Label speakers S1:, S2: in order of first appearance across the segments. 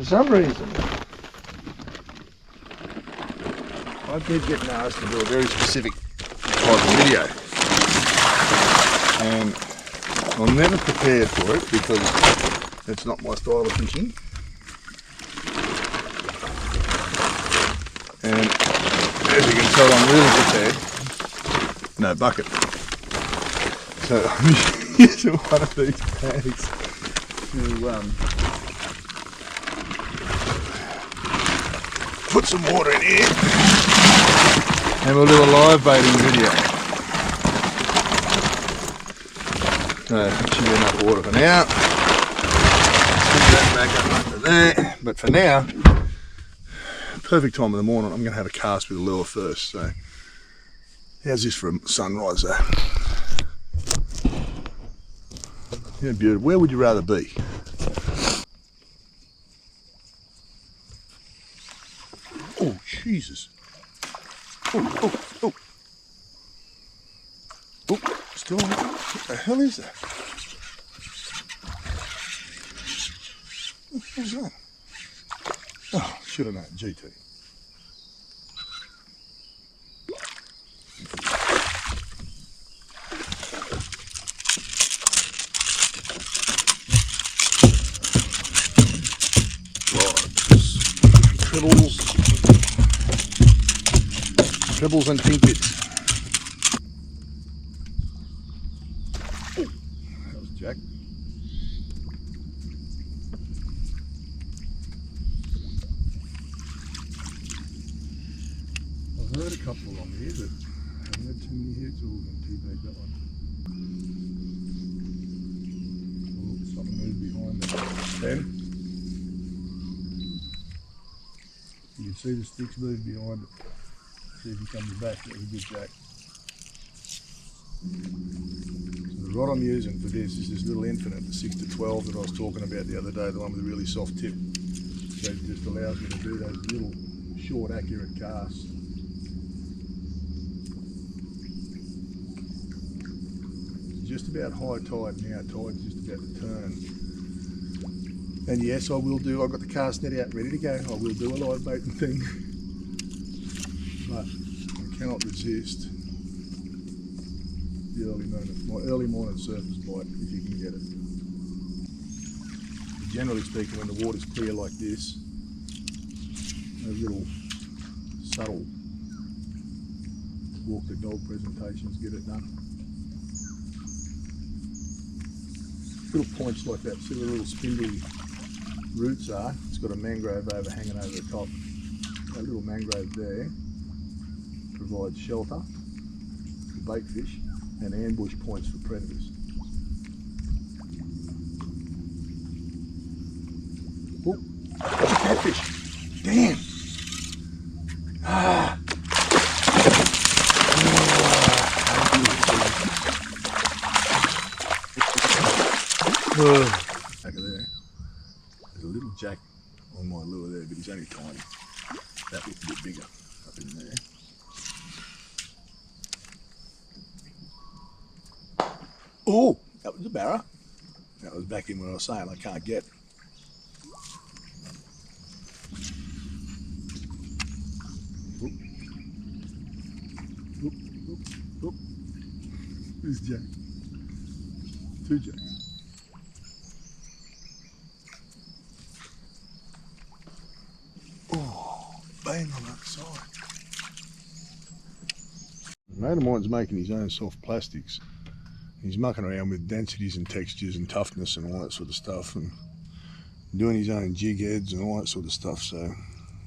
S1: some reason, I did get asked to do a very specific type of video, and I'm never prepared for it because it's not my style of fishing. And as you can tell, I'm really prepared. No bucket. So I'm using one of these bags to put some water in here, and we'll do a live baiting video. So that should be enough water for now. Put that back up under there. But for now, perfect time of the morning. I'm going to have a cast with a lure first. So how's this for a sunrise though? Yeah, beautiful. Where would you rather be? Oh, Jesus. Oh. Oh, still on. What the hell is that? What the hell's that? Oh, should have known. GT. Trebles and pink bits. That was Jack. I've heard a couple along here, but I haven't had too many here. It's all been too big, that one. Oh, something moved behind that stem. You can see the sticks move behind it. See if he comes back. That was a good Jack. So the rod I'm using for this is this little Infinite, the 6 to 12 that I was talking about the other day, the one with a really soft tip. So it just allows me to do those little short accurate casts. It's just about high tide now, tide's just about to turn. And yes, I've got the cast net out ready to go. I will do a live baiting thing. But I cannot resist the my early morning surface bite if you can get it. Generally speaking, when the water's clear like this, those little subtle walk the dog presentations get it done. Little points like that, see where the little spindly roots are? It's got a mangrove overhanging over the top. That little mangrove there provides shelter for bait fish and ambush points for predators. Oh, that's a catfish. Damn. Ah. Back of there. There's a little Jack on my lure there, but he's only tiny. That looks a bit bigger up in there. Oh, that was a barra. That was back in where I was saying I can't get. Oop. Oop, oop, oop. There's Jack. 2 Jacks. Oh, bang on that side. A mate of mine's making his own soft plastics. He's mucking around with densities and textures and toughness and all that sort of stuff, and doing his own jig heads and all that sort of stuff. So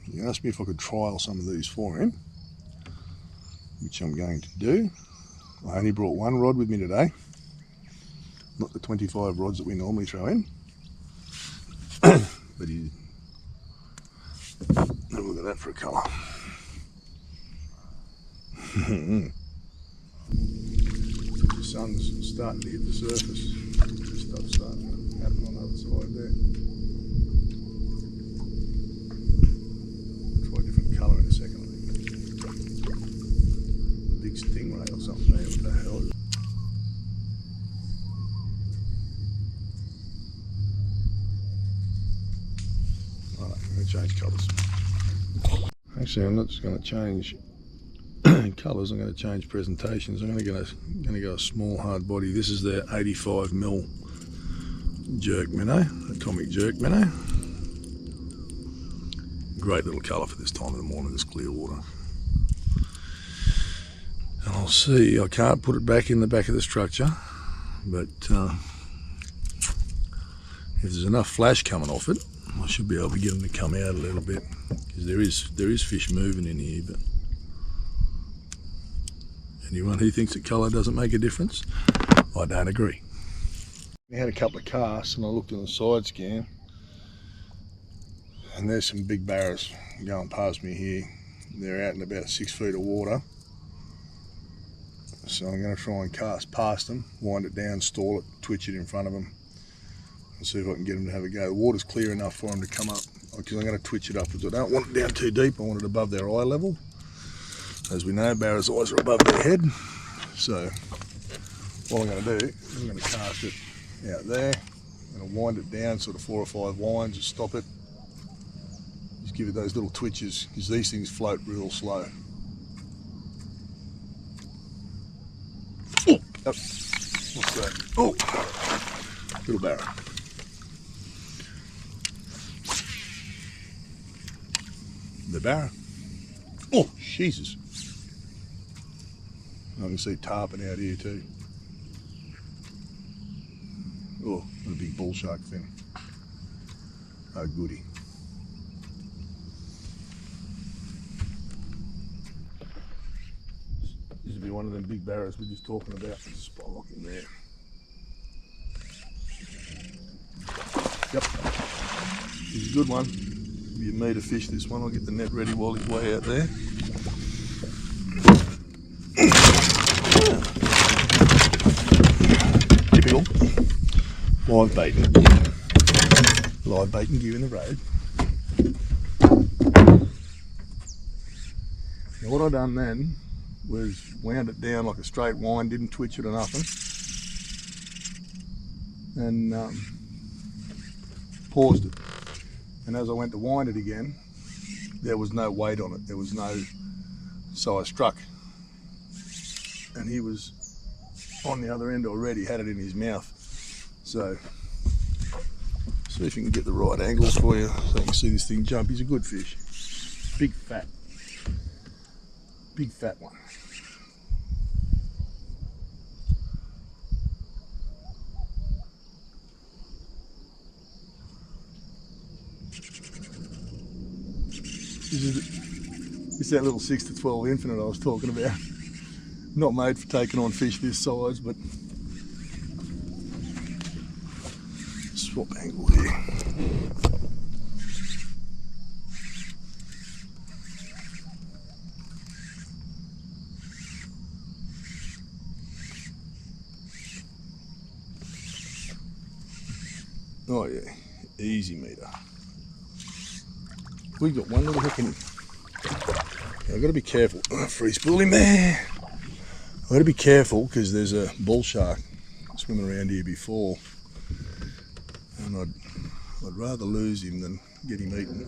S1: he asked me if I could trial some of these for him, which I'm going to do. I only brought one rod with me today, not the 25 rods that we normally throw in. But he, look at that for a colour. The sun's starting to hit the surface. Stuff's starting to happen on the other side there. Try a different colour in a second, I think. Big stingray or something there, what the hell is it? change colours. Actually, I'm not just going to change colours, I'm going to change presentations. I'm going to go a small hard body. This is the 85mm jerk minnow, atomic jerk minnow. Great little colour for this time of the morning, this clear water. And I'll see, I can't put it back in the back of the structure, but if there's enough flash coming off it, I should be able to get them to come out a little bit, because there is fish moving in here. But anyone who thinks that colour doesn't make a difference, I don't agree. I had a couple of casts and I looked on the side scan, and there's some big barras going past me here. They're out in about 6 feet of water. So I'm going to try and cast past them, wind it down, stall it, twitch it in front of them, and see if I can get them to have a go. The water's clear enough for them to come up, because I'm going to twitch it upwards. I don't want it down too deep, I want it above their eye level. As we know, barras' eyes are above their head. So what I'm going to do is I'm going to cast it out there. I'm going to wind it down sort of 4 or 5 winds and stop it. Just give it those little twitches, because these things float real slow. Oh, what's that? Oh, little barra. The barra. Oh, Jesus. I can see tarpon out here too. Oh, and a big bull shark fin. Oh, goody. This would be one of them big barras we're just talking about. There's a spot lock in there. Yep. This is a good one. Be a metre fish, this one. I'll get the net ready while he's way out there. Typical. Live baiting. Live baiting gear in the road. Now what I done then was wound it down like a straight wind, didn't twitch it or nothing, and paused it. And as I went to wind it again, there was no weight on it. There was no, so I struck, and he was on the other end already, had it in his mouth. So see if you can get the right angles for you so you can see this thing jump. He's a good fish. Big fat one. This is that little 6 to 12 infinite I was talking about. Not made for taking on fish this size, but swap angle here. Oh yeah, easy meter. We've got one little hook in him. I've got to be careful. Free spool him there. I've got to be careful because there's a bull shark swimming around here before, and I'd rather lose him than get him eaten.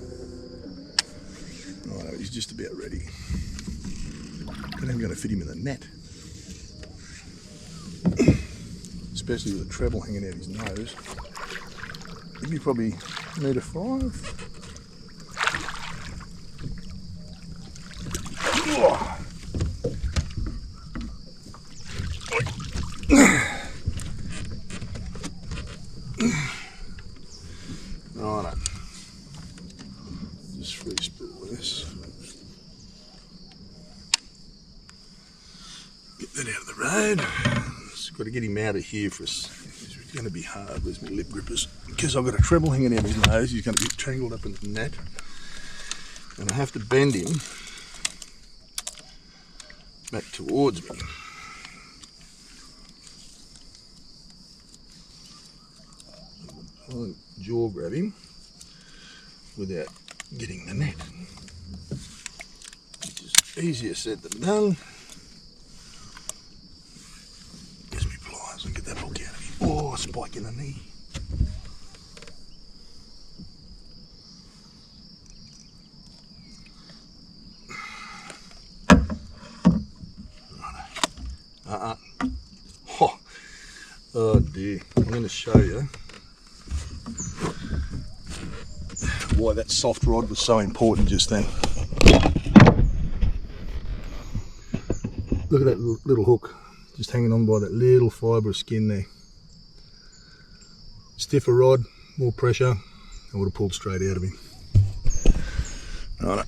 S1: Oh no, he's just about ready. But I'm going to fit him in the net, especially with a treble hanging out his nose. Maybe probably metre 5. Oh. Righto. Just free spool this. Get that out of the road. Just got to get him out of here for us. It's going to be hard with my lip grippers because I've got a treble hanging out of his nose. He's going to be tangled up in the net, and I have to bend him back towards me. I won't jaw grab him without getting the net, which is easier said than done. There's my pliers and get that hook out of him. Oh, spike in the knee. here. I'm going to show you why that soft rod was so important just then. Look at that little hook just hanging on by that little fibre of skin there. Stiffer rod, more pressure, I would have pulled straight out of him. Right,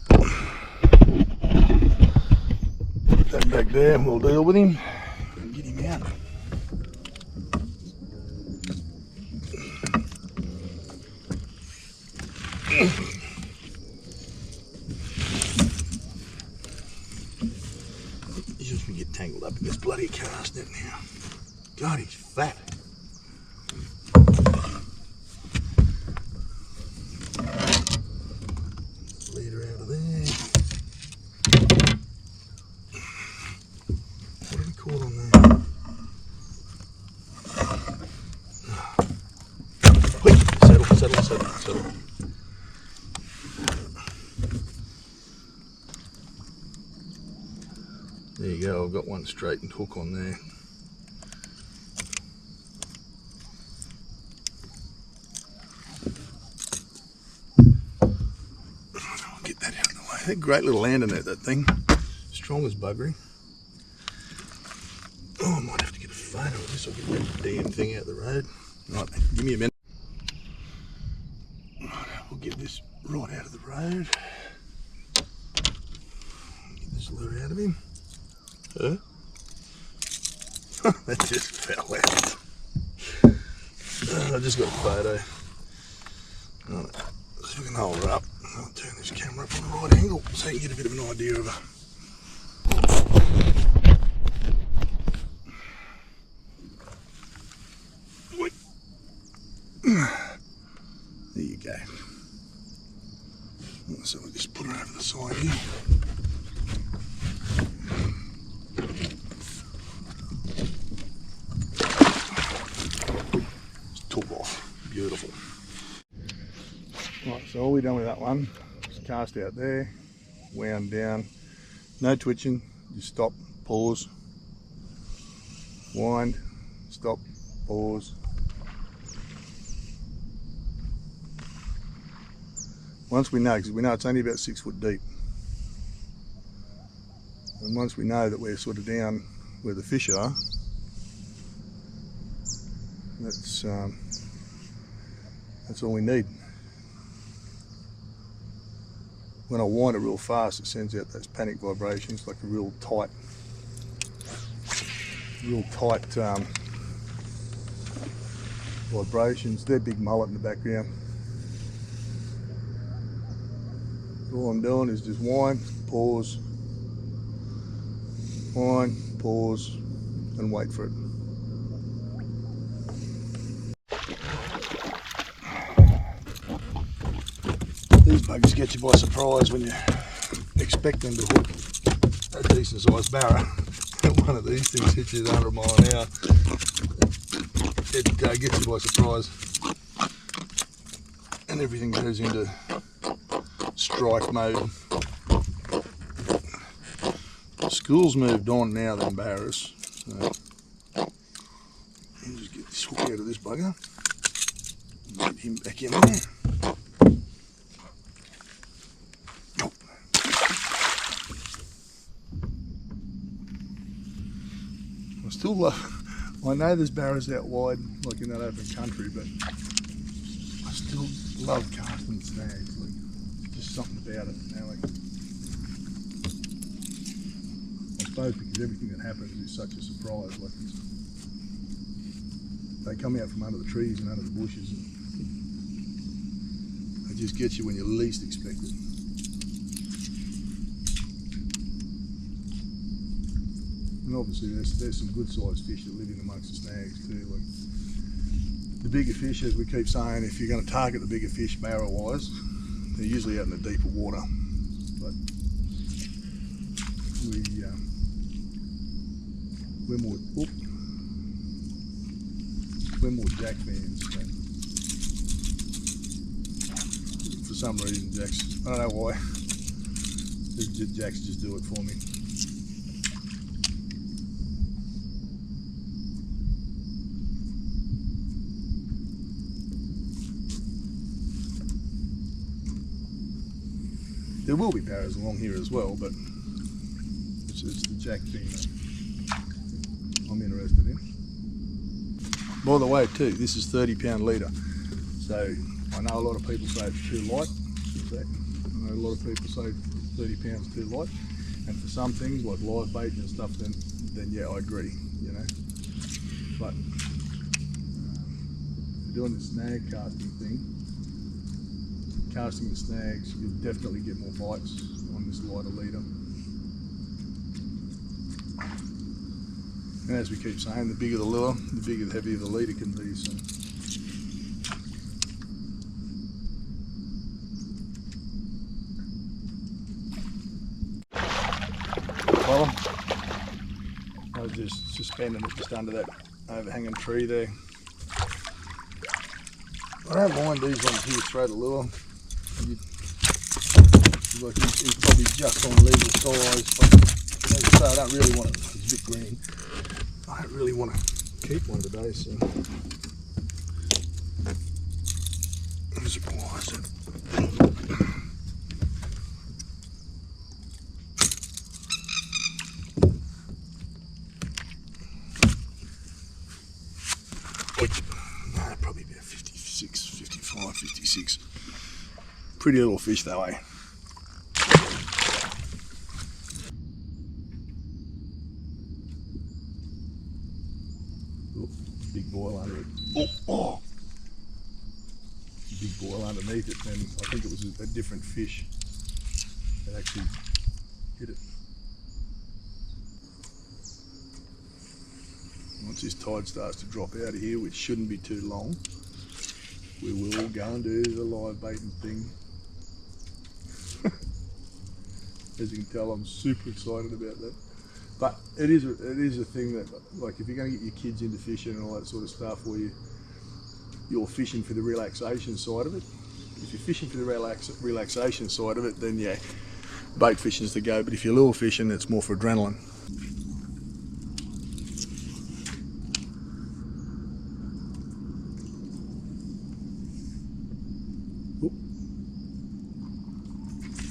S1: put that back there and we'll deal with him and get him out. He's just gonna get tangled up in this bloody cast net now. God, he's fat. Leader out of there. What have we caught on there? Quick, settle. There you go, I've got one straightened hook on there. I'll get that out of the way. That great little land in there, that thing. Strong as buggery. Oh, I might have to get a photo of this. I'll get that damn thing out of the road. Right, give me a minute. Right, we'll get this right out of the road. Get this lure out of him. Huh? That just fell out. I just got a photo. Right, so we can hold her up. I'll turn this camera up on the right angle so you can get a bit of an idea of her. There you go. So we'll just put her over the side here. Took off. Beautiful. Right, so all we've done with that one is cast out there, wound down, no twitching, just stop, pause, wind, stop, pause. Once we know, because we know it's only about 6 foot deep, and once we know that we're sort of down where the fish are, that's all we need. When I wind it real fast, it sends out those panic vibrations, like a real tight vibrations. They're big mullet in the background. All I'm doing is just wind, pause, and wait for it. These buggers get you by surprise when you're expecting to hook a decent sized barra. One of these things hits you at 100 mile an hour. It gets you by surprise. And everything goes into strike mode. School's moved on now than barras. So I'll just get this hook out of this bugger. Get him back in there. I know there's barras out wide, like in that open country, but I still love casting snags. Like, just something about it. You know, like, I suppose because everything that happens is such a surprise. Like, they come out from under the trees and under the bushes, and they just get you when you least expect it. And obviously there's some good sized fish that live in amongst the snags too. Like the bigger fish, as we keep saying, if you're going to target the bigger fish barra wise, they're usually out in the deeper water. But we're more jack fans. So for some reason, jacks, I don't know why, jacks just do it for me. There will be barras along here as well, but it's the jack thing that I'm interested in. By the way too, this is 30-pound leader, so I know a lot of people say it's too light. I know a lot of people say 30 pounds too light, and for some things like live bait and stuff, then yeah, I agree, you know. But doing the snag casting thing, casting the snags, you'll definitely get more bites on this lighter leader. And as we keep saying, the bigger the lure, the bigger, the heavier the leader can be. So. Well, I was just suspending it just under that overhanging tree there. I don't mind these ones here, throw the lure. Like he's probably just on legal size, but as I say, I don't really want it. He's a bit green. I don't really want to keep one today, so I'm surprised. Probably about 56, 55, 56. Pretty little fish that way. Big boil under it. Oh! Big boil underneath it, and I think it was a different fish that actually hit it. Once this tide starts to drop out of here, which shouldn't be too long, we will go and do the live baiting thing. As you can tell, I'm super excited about that. But it is a thing that, like, if you're going to get your kids into fishing and all that sort of stuff, where you're fishing for the relaxation side of it. If you're fishing for the relaxation side of it, then yeah, bait fishing's the go. But if you're lure fishing, it's more for adrenaline.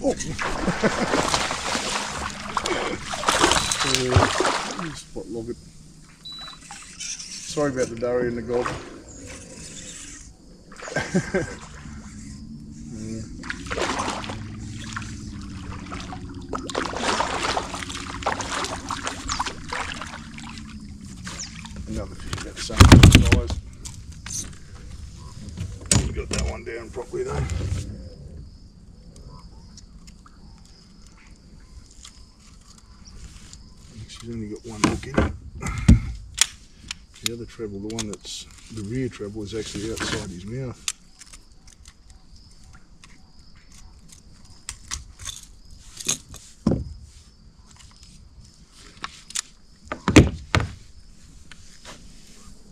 S1: Oh. Spot log it. Sorry about the durry and the gob. Another fish about the same size. Got that one down properly though. She's only got one hook in it. The other treble, the one that's the rear treble, is actually outside his mouth.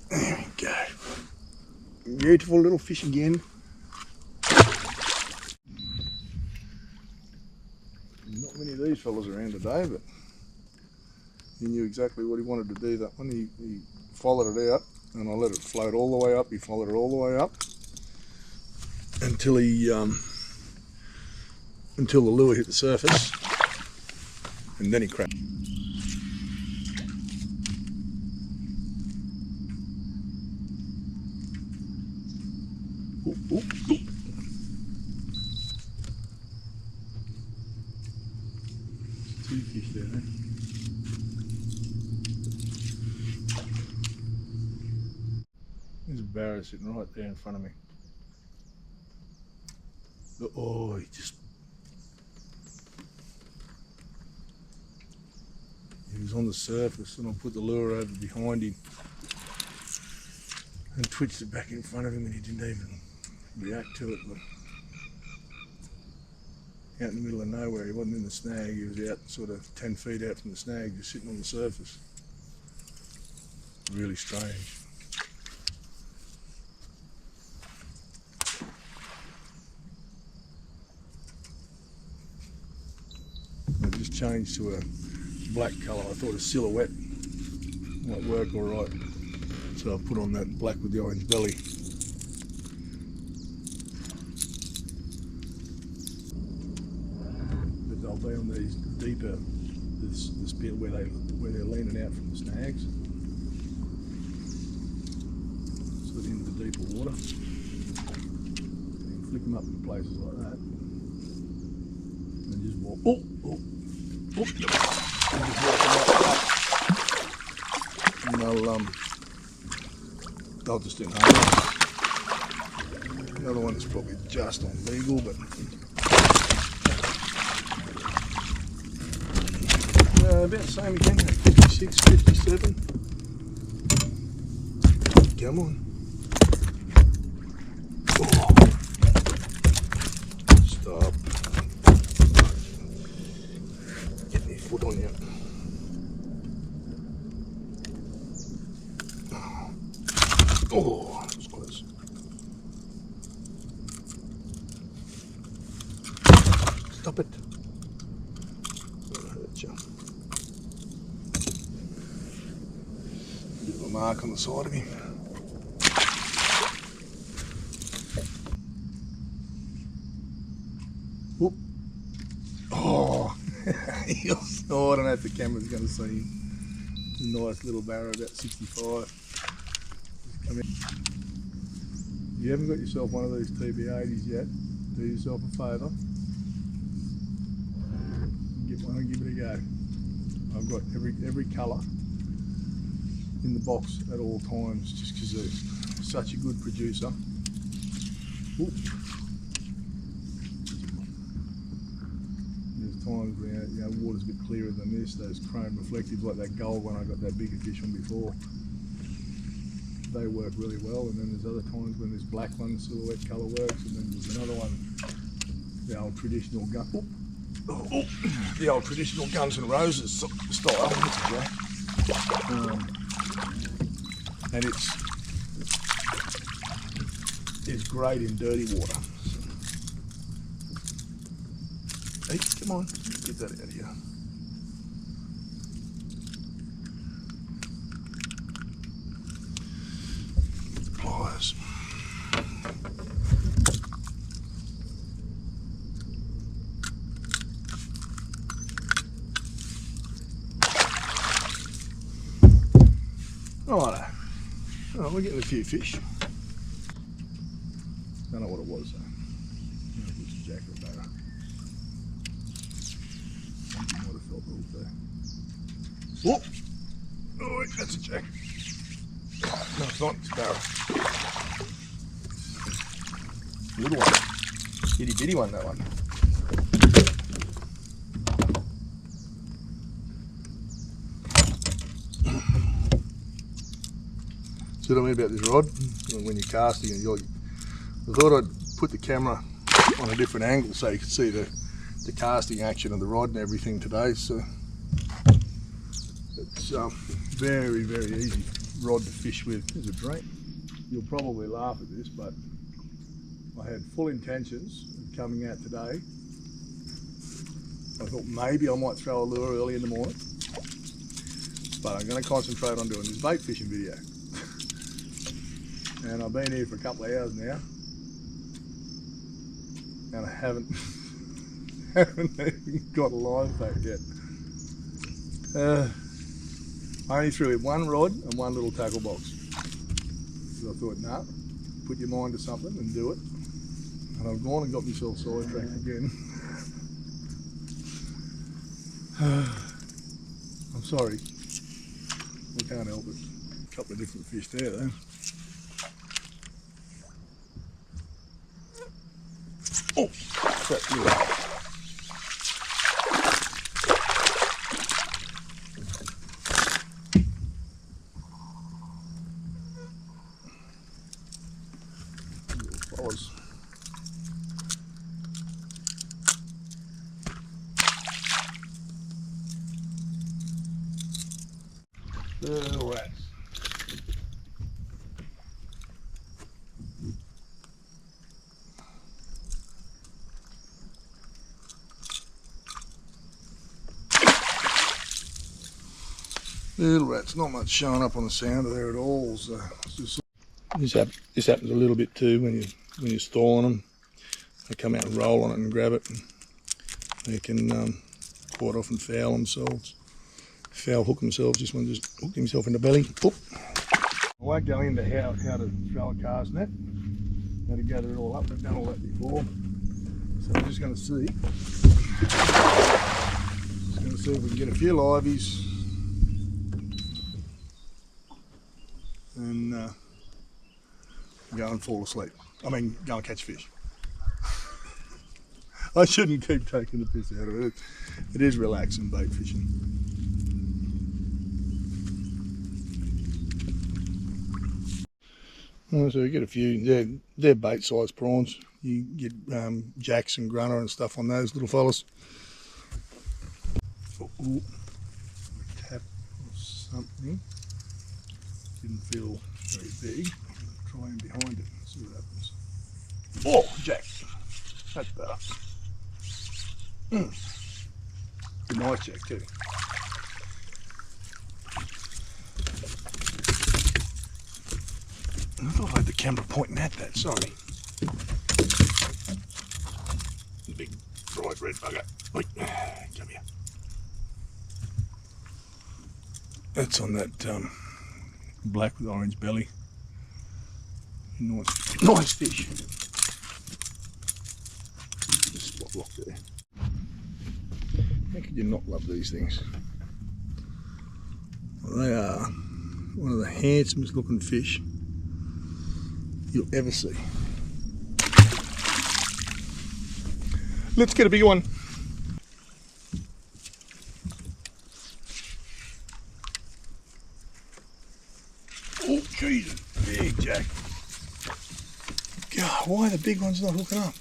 S1: There we go. Beautiful little fish again. Not many of these fellas around today, but he knew exactly what he wanted to do. That one, he followed it out, and I let it float all the way up. He followed it all the way up until until the lure hit the surface, and then he cracked. Ooh, ooh, ooh. Two fish there, eh? There's a barra sitting right there in front of me. Oh, he was on the surface, and I put the lure over behind him and twitched it back in front of him, and he didn't even react to it. But out in the middle of nowhere, he wasn't in the snag, he was out sort of 10 feet out from the snag, just sitting on the surface. Really strange. I just changed to a black colour. I thought a silhouette might work alright. So I put on that black with the orange belly. be on these deeper, this bit where they're leaning out from the snags, sort of into the deeper water. And flick them up in places like that, and just walk. And just walk them like that. And they'll just inhale. The other one is probably just on legal, but about the same again, 56, 57. Come on. Oh. Stop. Get my foot on you. Oh, that was close. Stop it. That'll hurt you. Bit of a mark on the side of me. Whoop. Oh, oh, I don't know if the camera's going to see him. Nice little barrow, about 65. Come in. If you haven't got yourself one of these TB80s yet, do yourself a favour. Get one and give it a go. I've got every colour in the box at all times, just because it's such a good producer. Ooh. There's times where water's a bit clearer than this, those chrome reflectives like that gold one I got that bigger fish on before. They work really well, and then there's other times when this black one, silhouette colour works, and then there's another one, the old traditional gun. The old traditional Guns N' Roses style. And it's great in dirty water. Hey, come on, get that out of here. Pliers. Righto. Oh, we're getting a few fish. Don't know what it was though. I don't know if it's a jack or a barra. Something might have felt off there. Whoop! Oh, wait, that's a jack. No, it's not. It's a barra. Little one. Itty bitty one, that one. See what I mean about this rod? When you're casting, I thought I'd put the camera on a different angle so you could see the casting action of the rod and everything today. So it's very, very easy rod to fish with. There's a drink. You'll probably laugh at this, but I had full intentions of coming out today. I thought maybe I might throw a lure early in the morning, but I'm going to concentrate on doing this bait fishing video. And I've been here for a couple of hours now, and I haven't even got a line back yet. I only threw in one rod and one little tackle box. So I thought, nah, put your mind to something and do it. And I've gone and got myself sidetracked again. I'm sorry. I can't help it. A couple of different fish there though. Oh, crap, yeah. Fellas. Little rats. Little rats, not much showing up on the sounder there at all. So it's just, this happens a little bit too when you're stalling them. They come out and roll on it and grab it. And they can quite often foul themselves, foul hook themselves. This one just hooked himself in the belly. Oop. I won't go into how to throw a cast net, how to gather it all up. We've done all that before. So we're just going to see. Just going to see if we can get a few liveys and go and fall asleep. I mean, go and catch fish. I shouldn't keep taking the piss out of it. It is relaxing bait fishing. So we get a few, they're bait sized prawns. You get jacks and grunner and stuff on those little fellas. Ooh, tap or something. Didn't feel very big. Try in behind it and see what happens. Oh, jack. That's better. Good nice jack too. I thought I had the camera pointing at that, sorry. Big bright red bugger. Wait, come here. That's on that black with orange belly. Nice fish. Spot lock there. How could you not love these things? Well, they are one of the handsomest looking fish you'll ever see. Let's get a bigger one. Oh, Jesus, big jack. God, why are the big ones not hooking up?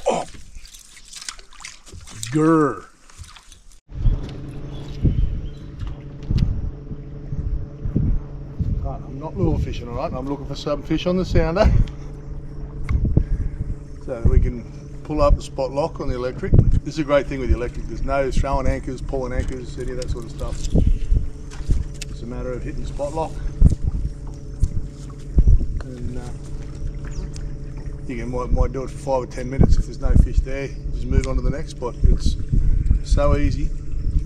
S1: Oh, grr. Right, I'm not lure fishing, alright? I'm looking for some fish on the sounder so that we can pull up the spot lock on the electric. This is a great thing with the electric. There's no throwing anchors, pulling anchors, any of that sort of stuff. It's a matter of hitting spot lock. And you might do it for 5 or 10 minutes. If there's no fish there, just move on to the next spot. It's so easy,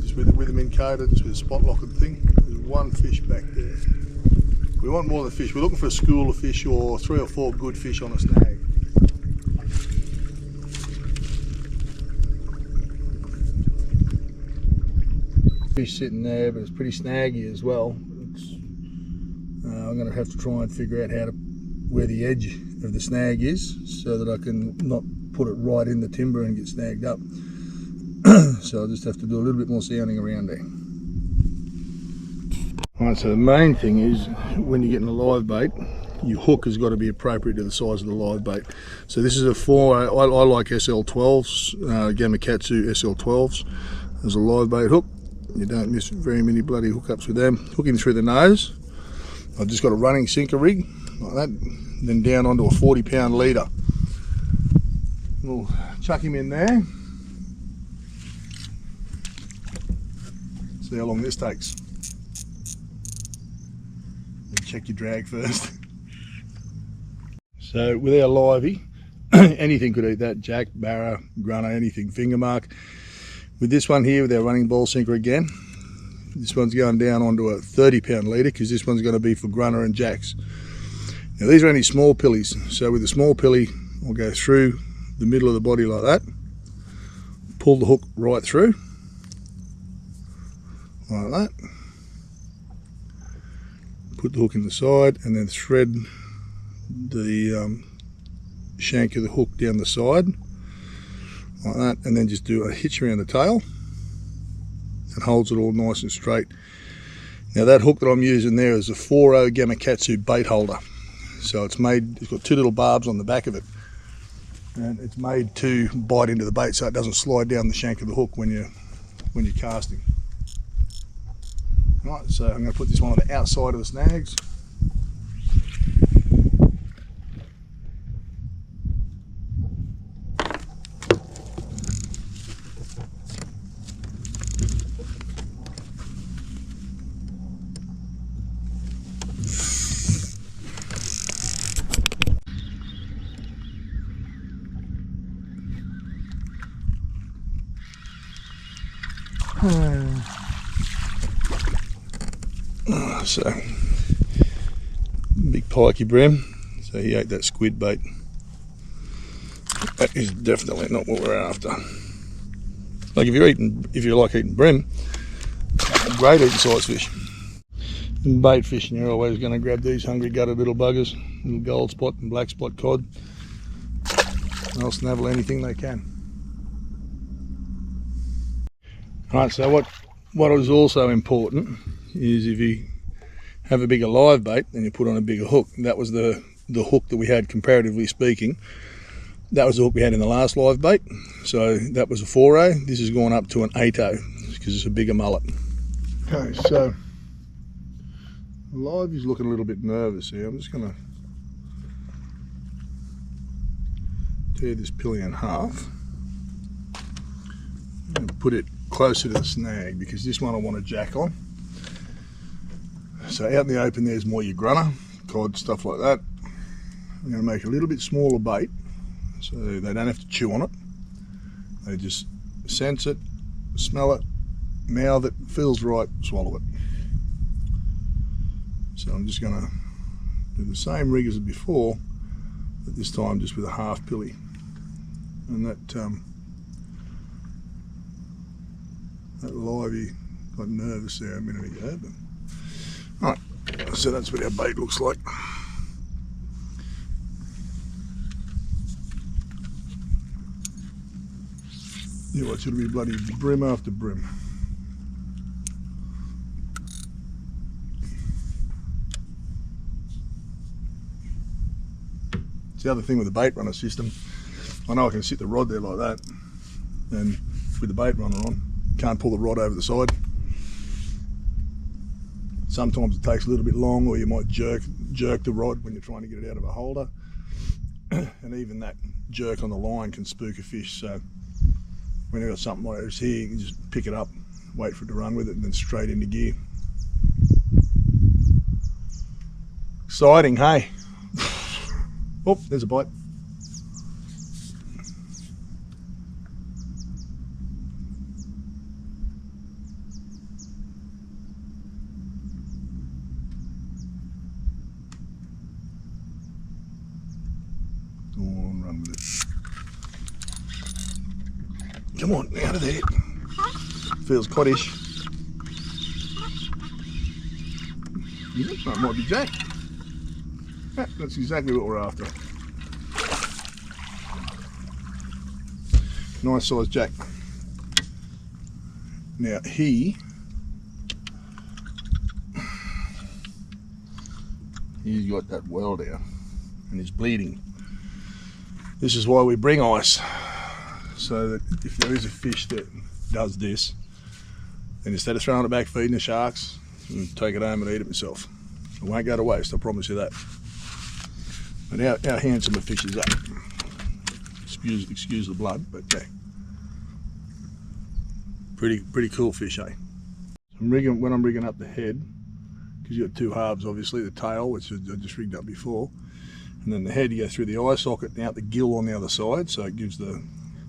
S1: just with them encoded, just with a spot locking thing. There's one fish back there. We want more than fish. We're looking for a school of fish or 3 or 4 good fish on a snag. Fish sitting there, but it's pretty snaggy as well. I'm going to have to try and figure out where the edge of the snag is so that I can not put it right in the timber and get snagged up. So I'll just have to do a little bit more sounding around there. Alright, so the main thing is when you're getting a live bait, your hook has got to be appropriate to the size of the live bait. So this is a I like SL12s, Gamakatsu SL12s. There's a live bait hook. You don't miss very many bloody hookups with them. Hooking through the nose. I've just got a running sinker rig like that, then down onto a 40-pound leader. We'll chuck him in there. See how long this takes. Check your drag first. So with our livey, anything could eat that, jack, barra, grunner, anything, finger mark. With this one here, with our running ball sinker again, this one's going down onto a 30-pound leader because this one's going to be for grunner and jacks. Now these are only small pillies, so with the small pilly, I'll go through the middle of the body like that, pull the hook right through, like that, put the hook in the side and then thread the shank of the hook down the side like that, and then just do a hitch around the tail and holds it all nice and straight. Now that hook that I'm using there is a 4.0 Gamakatsu bait holder. So it's got 2 little barbs on the back of it, and it's made to bite into the bait so it doesn't slide down the shank of the hook when you're casting. Right, so I'm going to put this one on the outside of the snags. So, big pikey brim. So he ate that squid bait. That is definitely not what we're after. Like if you like eating brim, great eating size fish. In bait fishing, you're always going to grab these hungry gutted little buggers, little gold spot and black spot cod. They'll snavel anything they can. Right, so what is also important is if you have a bigger live bait, then you put on a bigger hook. That was the hook that we had, comparatively speaking. That was the hook we had in the last live bait. So that was a 4-0. This has gone up to an 8-0 because it's a bigger mullet. Okay, so live is looking a little bit nervous here. I'm just going to tear this pilly in half and put it closer to the snag because this one I want to jack on. So out in the open there's more your grunner, cod, stuff like that. I'm going to make a little bit smaller bait so they don't have to chew on it. They just sense it, smell it, mouth it, feels right, swallow it. So I'm just going to do the same rig as before, but this time just with a half pilly. And that livey got nervous there a minute ago. But, right, so that's what our bait looks like. Yeah, watch, it'll be bloody brim after brim. It's the other thing with the bait runner system. I know I can sit the rod there like that, and with the bait runner on, can't pull the rod over the side. Sometimes it takes a little bit long, or you might jerk the rod when you're trying to get it out of a holder, and even that jerk on the line can spook a fish. So when you've got something like this here, you can just pick it up, wait for it to run with it, and then straight into gear. Exciting, hey? Oh, there's a bite. Go on, run with it. Come on, out of there. Feels coddish. That might be Jack. Yeah, that's exactly what we're after. Nice size Jack. Now he's got that well there and he's bleeding. This is why we bring ice, so that if there is a fish that does this, then instead of throwing it back feeding the sharks, and take it home and eat it myself. It won't go to waste, I promise you that. But our handsomer fish is up. Excuse the blood, but yeah. Pretty cool fish, eh? When I'm rigging up the head, because you've got two halves obviously, the tail, which I just rigged up before, and then the head, you go through the eye socket and out the gill on the other side, so it gives the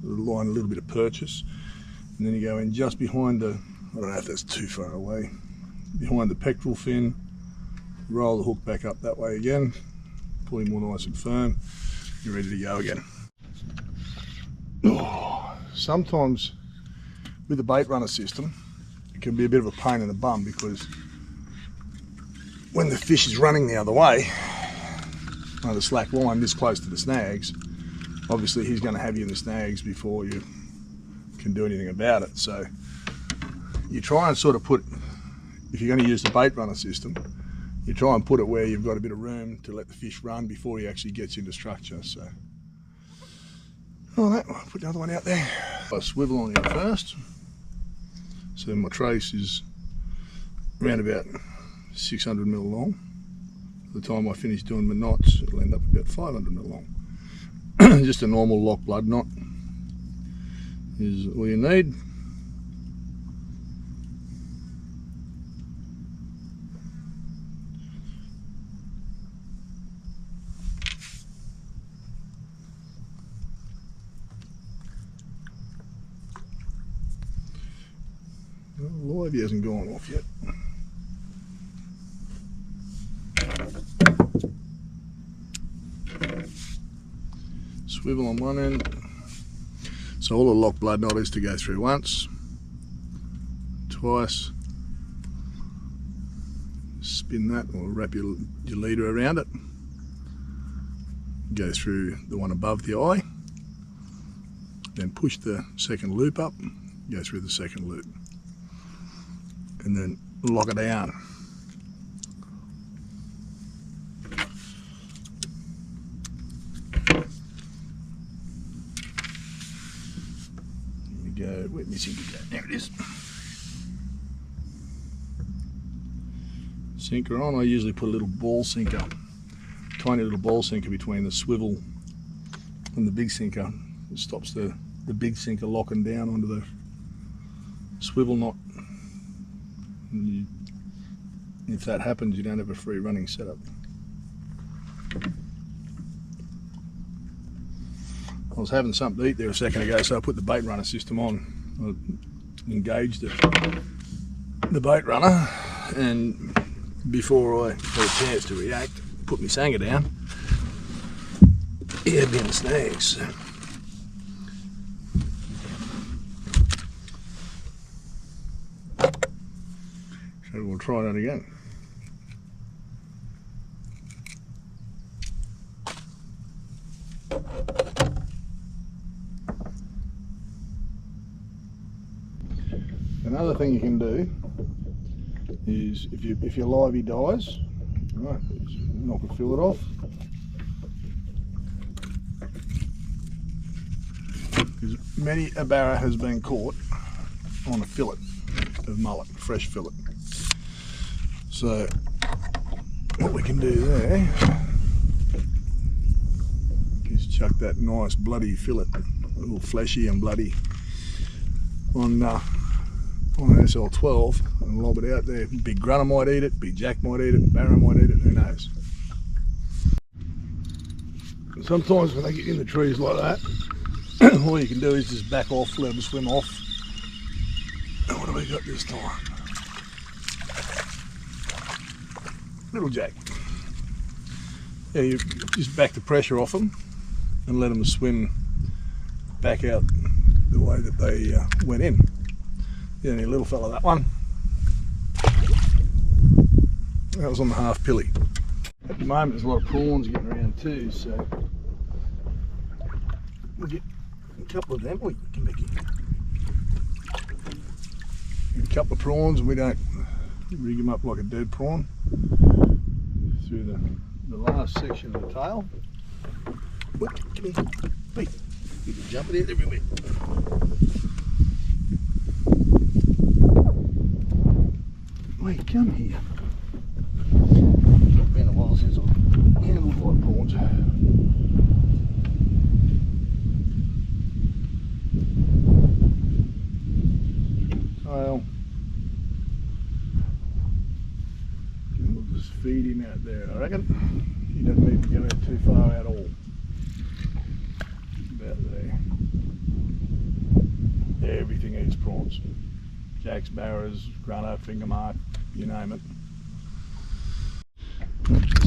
S1: line a little bit of purchase. And then you go in just behind the, I don't know if that's too far away, behind the pectoral fin, roll the hook back up that way again, pull him more nice and firm, you're ready to go again. Oh, sometimes with the bait runner system, it can be a bit of a pain in the bum because when the fish is running the other way, the slack line this close to the snags, obviously he's going to have you in the snags before you can do anything about it. So you try and sort of put, if you're going to use the bait runner system, you try and put it where you've got a bit of room to let the fish run before he actually gets into structure. So, I'll put the other one out there. I swivel on here first. So my trace is around about 600 mil long. By the time I finish doing my knots, it'll end up about 500 mil long. Just a normal lock blood knot is all you need. Hope he hasn't gone off yet. Swivel on one end. So all the lock blood knot is to go through once, twice, spin that or wrap your leader around it, go through the one above the eye, then push the second loop up, go through the second loop, and then lock it down. Here we go, where's my sinker go? There it is. Sinker on, I usually put a little ball sinker, tiny little ball sinker between the swivel and the big sinker. It stops the big sinker locking down onto the swivel knot. And if that happens, you don't have a free running setup. I was having something to eat there a second ago, so I put the bait runner system on. I engaged the bait runner, and before I had a chance to react, put my sanger down. He had me in the snags. So we'll try that again. Another thing you can do is if your livey dies, right, knock a fillet off. Because many a barra has been caught on a fillet of mullet, fresh fillet. So what we can do there is chuck that nice bloody fillet, all fleshy and bloody, on an SL12 and lob it out there. Big grunner might eat it, big jack might eat it, barra might eat it, who knows. Sometimes when they get in the trees like that, all you can do is just back off, let them swim off. And what have we got this time? Little jack. Yeah, you just back the pressure off them and let them swim back out the way that they went in. Yeah, only a little fella, that one. That was on the half pilly. At the moment there's a lot of prawns getting around too, so we'll get a couple of them. Oh, come back in. A couple of prawns, and we don't rig them up like a dead prawn. Through the last section of the tail. What? Come here. Pete. You can jump it in everywhere. Wait, come here. It's been a while since I've handled white prawns. Tail. We'll just feed him out there, I reckon. He doesn't need to go out too far at all. About there. Everything eats prawns. Jacks, barras, grunner, finger mark, you name it.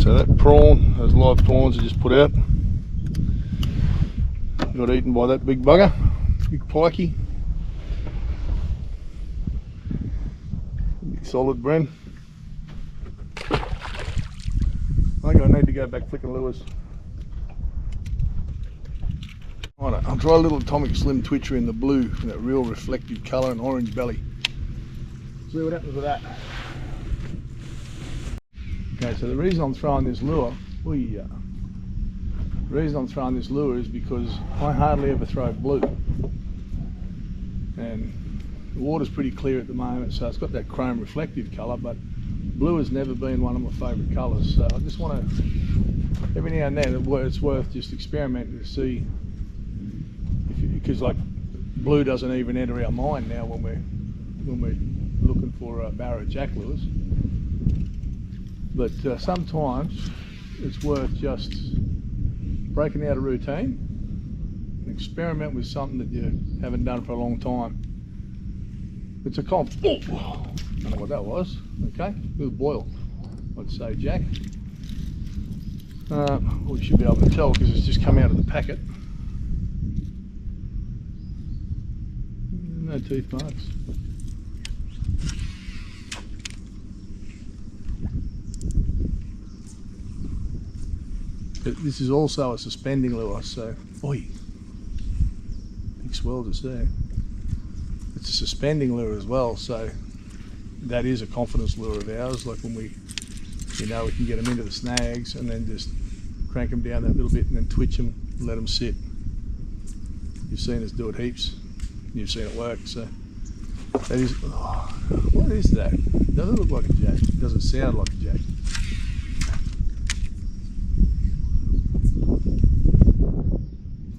S1: So that prawn, those live prawns I just put out, got eaten by that big bugger, big pikey. Big solid bren. I think I need to go back flicking lures. Right, I'll try a little Atomic Slim Twitcher in the blue, in that real reflective colour and orange belly. See what happens with that. Okay, so the reason I'm throwing this lure, is because I hardly ever throw blue. And the water's pretty clear at the moment, so it's got that chrome reflective colour, but blue has never been one of my favourite colours. So I just want to, every now and then, it's worth just experimenting to see, because like blue doesn't even enter our mind now when we're looking for barra jack lures. But sometimes it's worth just breaking out a routine and experiment with something that you haven't done for a long time, It's a comp. Oh, don't know what that was. Okay, little boil, I'd say, Jack. We should be able to tell because it's just come out of the packet. No teeth marks. But this is also a suspending lure, so oi, big swell just there. It's a suspending lure as well, so that is a confidence lure of ours. Like when we can get them into the snags and then just crank them down that little bit and then twitch them, and let them sit. You've seen us do it heaps. You've seen it work. So that is. Oh, what is that? Does it look like a jack? It doesn't sound like a jack.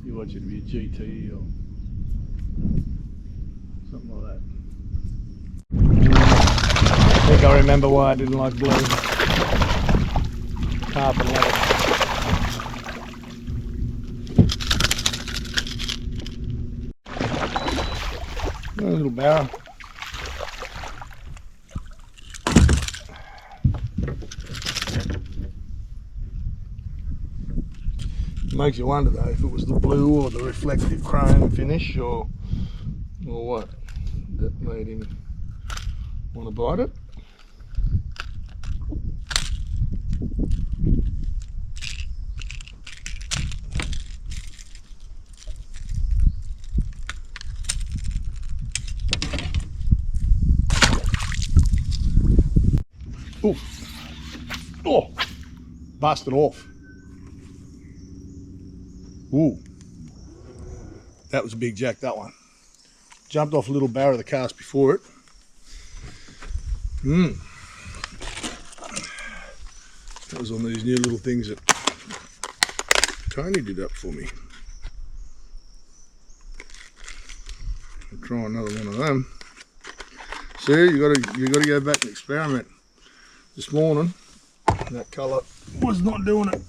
S1: You want it to be a GT or something like that. I think I remember why I didn't like blue. Half and leather. A little barrow. Makes you wonder though if it was the blue or the reflective chrome finish or what that made him want to bite it. Oof. Oh, busted off. Ooh, that was a big jack, that one. Jumped off a little barrow of the cast before it. That was on these new little things that Tony did up for me. I'll try another one of them. See, you gotta go back and experiment. This morning, that colour was not doing it.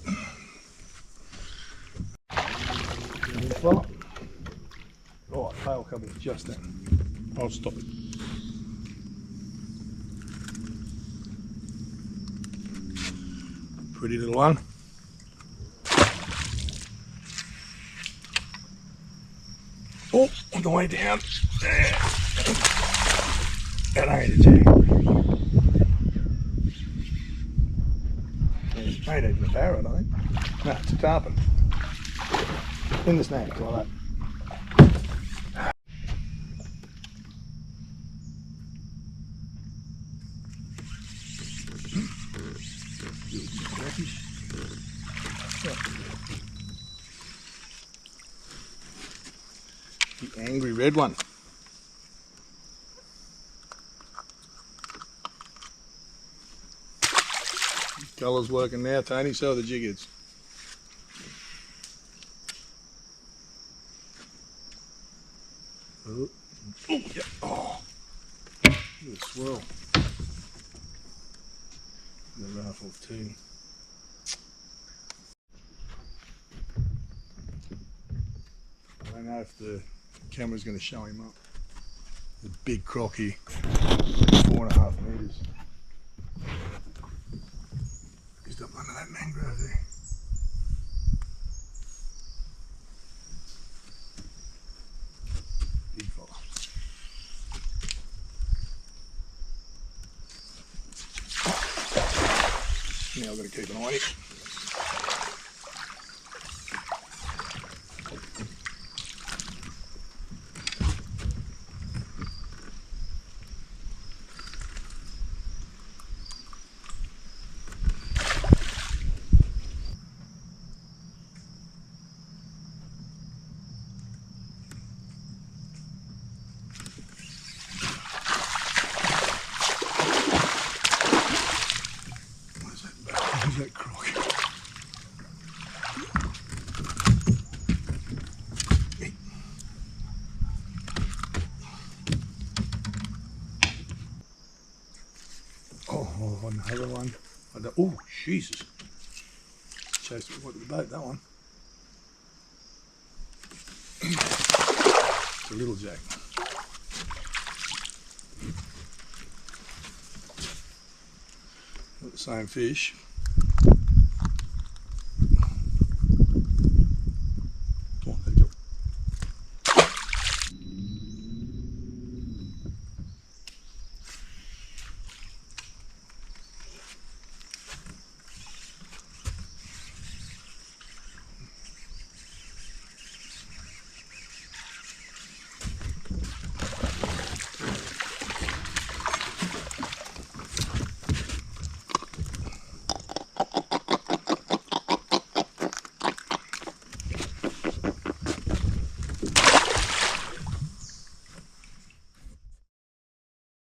S1: Oh, tail coming just then. I'll stop it. Pretty little one. Oh, on the way down. There. That ain't a jack. Ain't even a barrel, I think. No, it's a tarpon. In the snag, like that. The angry red one. Colour's working now, Tony, so are the jiggers. Oh, yeah. Oh, look at the swirl. The rifle too. I don't know if the camera's going to show him up. The big crocky, 4.5 metres. He's up under that mangrove there. Big fella. Now I've got to keep an eye on it. That croc. Oh, another one. Oh, Jesus. Chased it with the boat, that one. It's a little jack. the same fish.